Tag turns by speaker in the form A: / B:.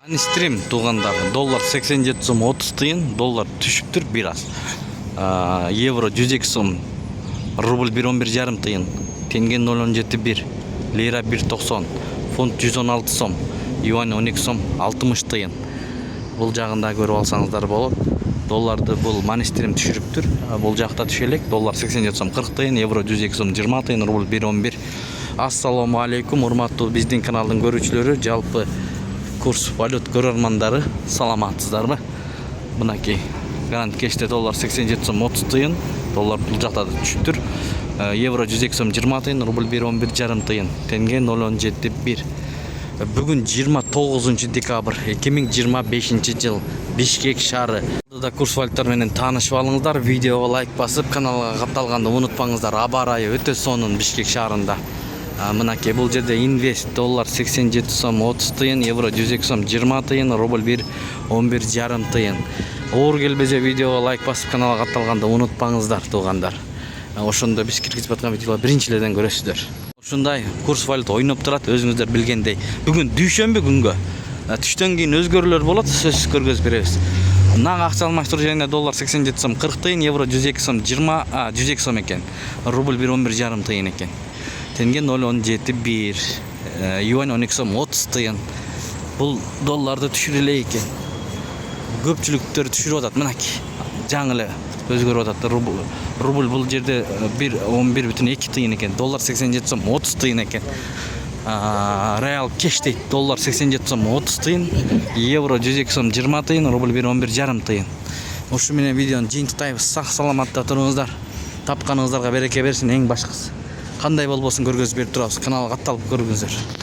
A: Анистрим туугандар доллар 87 сом 30 тыйын, доллар түшүптүр бир аз. Евро 102 сом, рубль 1.11 тыйын, тенге 0.17 лира 1.90, фунт 116 сом, юань 12 сом 60 тыйын. Бул жагында көрүп алсаңыздар болот. Долларды бул манистрим түшүрүптүр. Бул жакта түшө элек. Доллар 87 сом 40 тыйын, евро 102 сом 20 тыйын, рубль 1.11. Ассаламу алейкум, урматтуу биздин каналдын көрүүчүлөрү, жалпы курс валют көрөрмандары, саламатсыздарбы? Мынакей грант кеште доллар 87 сом 30 тыйын, доллар бул жакта түшүптүр. Евро 102 сом 20 тыйын, рубль 1.11 тыйын, тенге 0.17. Бүгүн 29 декабрь 2025 жыл, Бишкек шаары. Да курс валюттар менен таанышып алыңыздар, видеого лайк басып, каналга катталганды унутпаңыздар. Аба ырайы өтө сонун Бишкек шаарында. Мынакей бул жерде инвест доллар 87 сом 30 тыйын, евро 102 сом 20 тыйын, рубль 1.11 тыйын. Оор келбеже видеого лайк басып, каналга катталганды унутпаңыздар туугандар. Ошондо биз киргизип аткан видеолор биринчилерден көрөсүздөр. Ушундай курс валют ойноп турат, өзүңүздөр билгендей. Бүгүн дүйшөмбү күнгө. Түштөн кийин өзгөрүүлөр болот, сөзсүз көргөзүп беребиз. Нак акча алмаштыруу жеринде доллар 87 сом 40 тыйын, евро 102 сом 102 сом экен, рубль 1.11 тыйын экен. Тенге 0.17, юань 12 сом 30 тыйын. Бул долларды түшүрө эле экен. Көпчүлүктөр түшүрүп атат, мынакей. Жаңы эле өзгөрүп атат. Рубль бул жерде 1.11,2 тыйын экен. Доллар 87 сом 30 тыйын экен. Реал кеш дейт, доллар 87 сом 30 тыйын, евро 102 сом 20 тыйын, рубль 1.11 тыйын. Ушу менен видеону жыйынтыктайбыз. Сак саламатта туруңуздар. Тапканыңыздарга береке берсин, эң башкысы. Кандай болбосун көргөзүп берип турабыз. Каналга катталып көрүңүздөр.